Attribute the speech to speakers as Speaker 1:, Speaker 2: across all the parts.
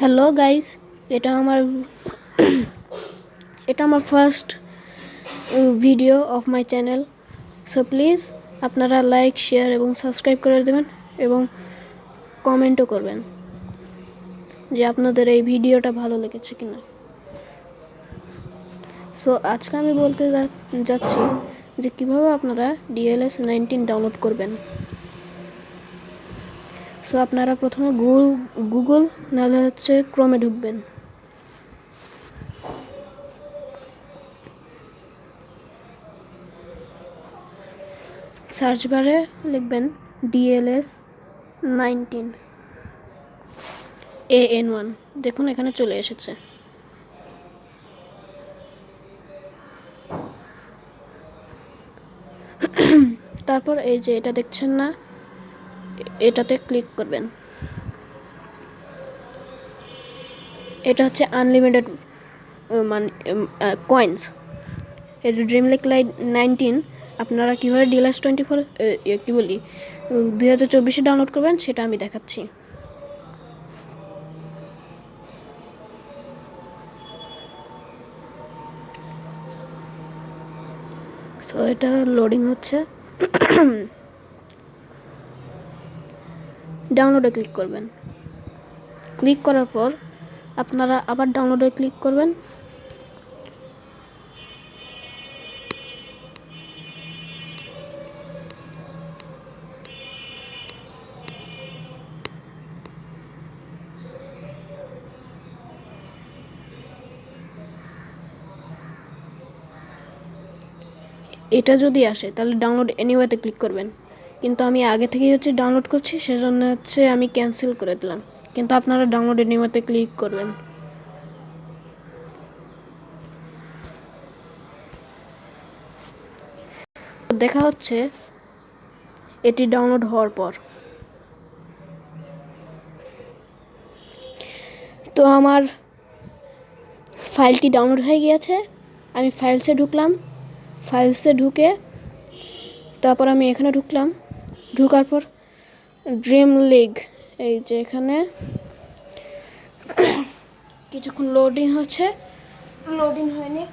Speaker 1: Hello guys, এটা আমার এটা আমার first video of my channel. So please আপনারা লাইক, শেয়ার এবং সাবস্ক্রাইব করে দেবেন এবং কমেন্টও করবেন যে আপনাদের এই ভিডিওটা ভালো লেগেছে কিনা। সো আজকে আমি বলতে যাচ্ছি যে কিভাবে আপনারা DLS 19 ডাউনলোড করবেন। সো আপনারা প্রথমে গুগল নাহলে হচ্ছে ক্রোমে ঢুকবেন। সার্চ বারে লিখবেন DLS 19 AN1। দেখুন এখানে চলে এসেছে। তারপর এই যে এটা দেখছেন না, এটাতে ক্লিক করবেন। এটা হচ্ছে আনলিমিটেড মানে কয়েন্স। এটা ড্রিম লেক লাইট 19 আপনারা কীভাবে DLS 24 কী বলি 2024 ডাউনলোড করবেন সেটা আমি দেখাচ্ছি। সো এটা লোডিং হচ্ছে। ডাউনলোডে ক্লিক করবেন। ক্লিক করার পর আপনারা আবার ডাউনলোডে ক্লিক করবেন। এটা যদি আসে তাহলে ডাউনলোড এনিওয়েতে ক্লিক করবেন, কিন্তু আমি আগে থেকেই হচ্ছে ডাউনলোড করছি সেজন্য হচ্ছে আমি ক্যান্সেল করে দিলাম, কিন্তু আপনারা ডাউনলোড এনিওয়েতে ক্লিক করবেন। দেখা হচ্ছে এটি ডাউনলোড হওয়ার পর। তো আমার ফাইলটি ডাউনলোড হয়ে গিয়েছে। আমি ফাইলসে ঢুকলাম। ফাইলসে ঢুকে তারপর আমি এখানে ঢুকলাম। ঢুকার পর ড্রিম লিগ, এই যে এখানে কিছুক্ষণ লোডিং হচ্ছে, লোডিং হয়নি।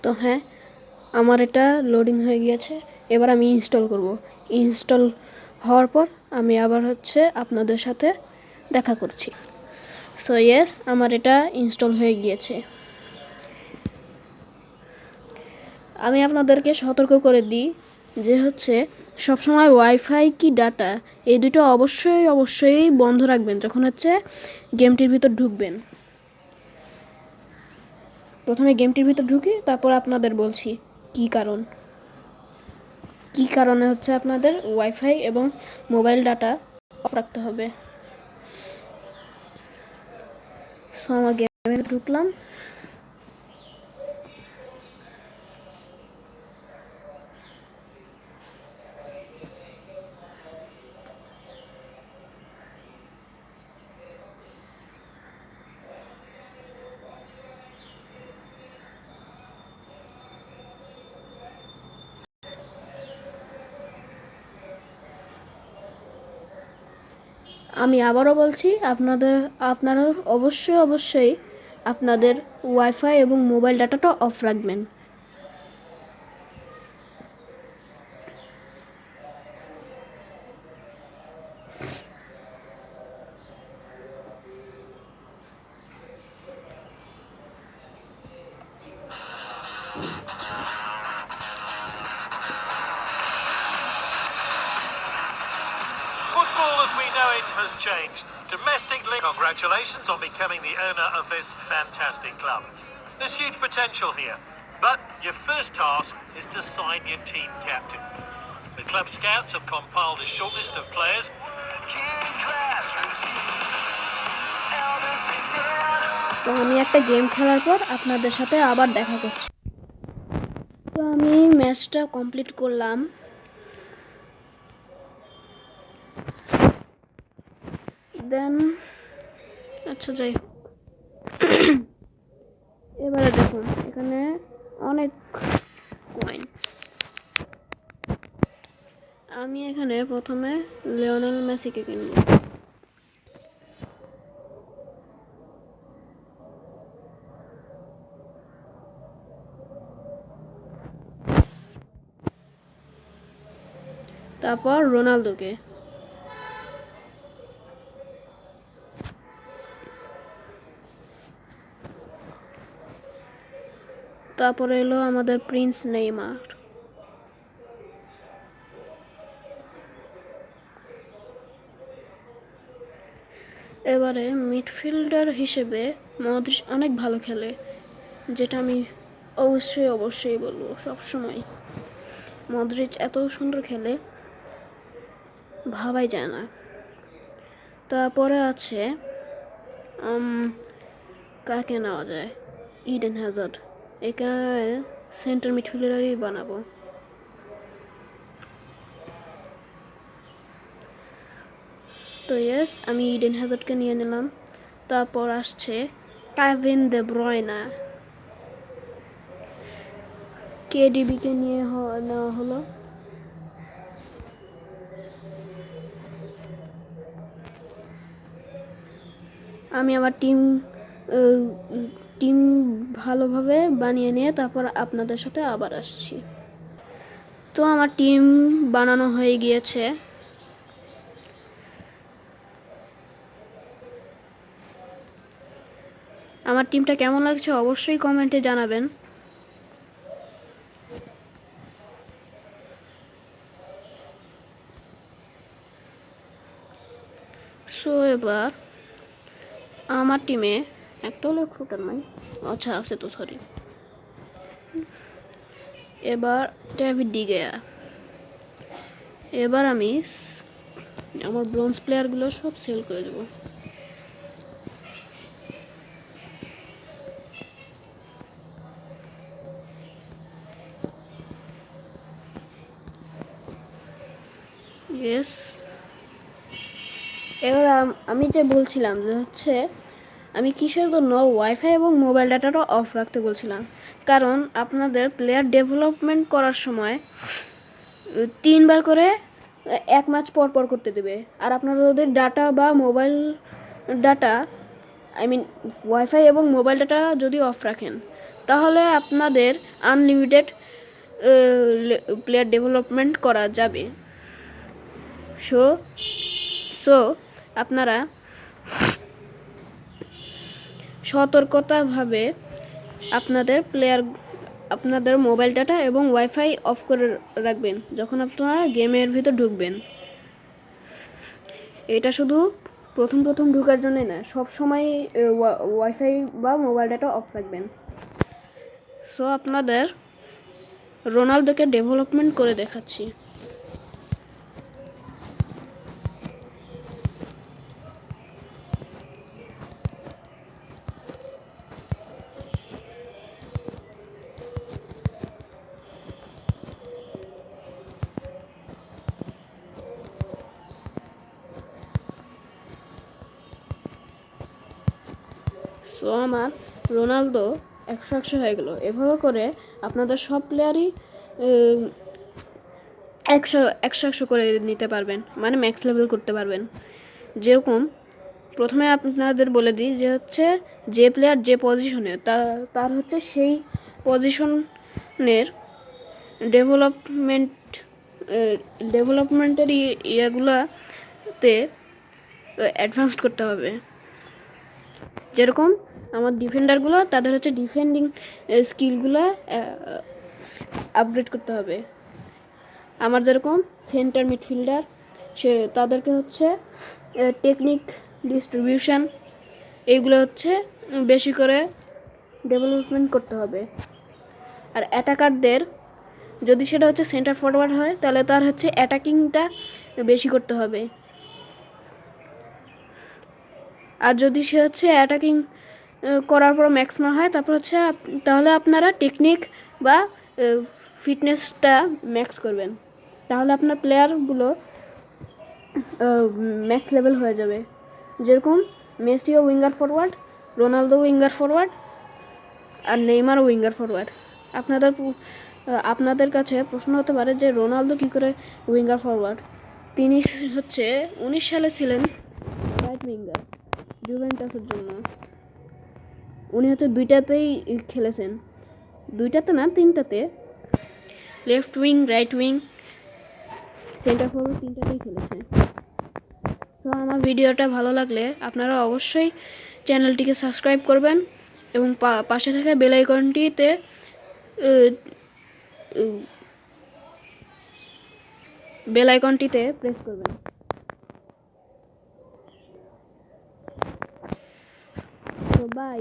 Speaker 1: তো হ্যাঁ, আমার এটা লোডিং হয়ে গিয়েছে। এবার আমি ইনস্টল করব। ইনস্টল হওয়ার পর আমি আবার হচ্ছে আপনাদের সাথে দেখা করছি। সো ইয়েস, আমার এটা ইনস্টল হয়ে গিয়েছে। আমি আপনাদেরকে সতর্ক করে দিই যে হচ্ছে সবসময় ওয়াইফাই কি ডাটা এই দুটো অবশ্যই বন্ধ রাখবেন যখন হচ্ছে গেমটির ভিতর ঢুকবেন। প্রথমে গেমটির ভিতর ঢুকি, তারপর আপনাদের বলছি কি কারণে হচ্ছে আপনাদের ওয়াইফাই এবং মোবাইল ডাটা অফ রাখতে হবে। সো আমার গেমে ঢুকলাম। আমি আবারও বলছি, আপনারা অবশ্যই আপনাদের ওয়াইফাই এবং মোবাইল ডাটাটা অফ রাখবেন।
Speaker 2: Football as we know it has changed. Domestically, congratulations on becoming the owner of this fantastic club. There's huge potential here, but your first task is to sign your team captain. The club scouts have compiled a shortlist of players.
Speaker 1: তো আমি একটা game খেলার পর আপনাদের সাথে আবার দেখা করছি। তো আমি ম্যাচটা কমপ্লিট করলাম। দেন আচ্ছা যাই হোক, এবারে দেখুন এখানে অনেক কয়েন। আমি এখানে প্রথমে লিওনেল মেসিকে কিনবো। তারপর রোনালদোকে, তারপরে এলো আমাদের প্রিন্স নেইমার। এবারে মিডফিল্ডার হিসেবে মদ্রিচ অনেক ভালো খেলে, যেটা আমি অবশ্যই বলবো সবসময়। মদ্রিচ এত সুন্দর খেলে ভাবাই যায় না। তারপরে আছে কাকে নেওয়া যায়, ইডেন হ্যাজার্ড। একে সেন্টার মিডফিল্ডারই বানাবো। তো ইয়েস, আমি ইডেন হ্যাজার্ডকে নিয়ে নিলাম। তারপর আসছে কেভিন দে ব্রয়না, কেডিবিকে নিয়ে নেওয়া হলো। আমি আমার টিম ভালোভাবে বানিয়ে নিয়ে তারপর আপনাদের সাথে আবার আসছি। তো আমার টিম বানানো হয়ে গিয়েছে। আমার টিমটা কেমন লাগছে অবশ্যই কমেন্টে জানাবেন। সো এবার আমার টিমে একটাও লোক ফুটার নাই, আচ্ছা আছে তো, সরি। এবার ডেভিড ডি গেয়া। এবার আমি আমার ব্রোঞ্জ প্লেয়ারগুলো সব সেল করে দেবো। ইয়েস, এবার আমি যে বলছিলাম যে হচ্ছে আমি কিসের জন্য ওয়াইফাই এবং মোবাইল ডাটাটা অফ রাখতে বলছিলাম, কারণ আপনাদের প্লেয়ার ডেভেলপমেন্ট করার সময় 3 বার করে 1 ম্যাচ পর করতে দেবে। আর আপনারা যদি ডাটা বা মোবাইল ডাটা ওয়াইফাই এবং মোবাইল ডাটা যদি অফ রাখেন, তাহলে আপনাদের আনলিমিটেড প্লেয়ার ডেভেলপমেন্ট করা যাবে। সো আপনারা সতর্কতাভাবে আপনাদের মোবাইল ডাটা এবং ওয়াইফাই অফ করে রাখবেন যখন আপনারা গেমের ভিতর ঢুকবেন। এটা শুধু প্রথম ঢোকার জন্যই না, সবসময় ওয়াইফাই বা মোবাইল ডাটা অফ রাখবেন। সো আপনাদের রোনালদোকে ডেভেলপমেন্ট করে দেখাচ্ছি। সো আমার রোনালদো 100 হয়ে গেল। এভাবে করে আপনাদের সব প্লেয়ারই 100 করে নিতে পারবেন, মানে ম্যাক্স লেভেল করতে পারবেন। যেরকম প্রথমে আপনাদের বলে দিই যে হচ্ছে যে প্লেয়ার যে পজিশনে তার হচ্ছে সেই পজিশনের ডেভেলপমেন্টের ইয়েগুলাতে অ্যাডভান্স করতে হবে। যেরকম আমার ডিফেন্ডারগুলো, তাদের হচ্ছে ডিফেন্ডিং স্কিলগুলো আপগ্রেড করতে হবে। আমার যেরকম সেন্টার মিডফিল্ডার, তাদেরকে হচ্ছে টেকনিক, ডিস্ট্রিবিউশন, এইগুলো হচ্ছে বেশি করে ডেভেলপমেন্ট করতে হবে। আর অ্যাটাকারদের যদি সেটা হচ্ছে সেন্টার ফরওয়ার্ড হয়, তাহলে তার হচ্ছে অ্যাটাকিংটা বেশি করতে হবে। আর যদি সে হচ্ছে অ্যাটাকিং করার পর ম্যাক্স না হয় তারপর হচ্ছে তাহলে আপনারা টেকনিক বা ফিটনেসটা ম্যাক্স করবেন, তাহলে আপনার প্লেয়ারগুলো ম্যাক্স লেভেল হয়ে যাবে। যেরকম মেসিও winger forward, Ronaldo winger forward, আর নেইমারও উইঙ্গার ফরওয়ার্ড। আপনাদের কাছে প্রশ্ন হতে পারে যে রোনালদো কী করে উইঙ্গার ফরওয়ার্ড? তিনি হচ্ছে 19 সালে ছিলেন রাইট উইঙ্গার জুভেন্টাসের জন্য। উনি হচ্ছে দুইটাতেই খেলেছেন, দুইটাতে না তিনটাতে, left wing, right wing, centre forward, তিনটাতেই খেলেছে। তো আমার ভিডিওটা ভালো লাগলে আপনারা অবশ্যই চ্যানেলটিকে সাবস্ক্রাইব করবেন এবং পাশে থাকা বেল আইকনটিতে প্রেস করবেন। তো বাই।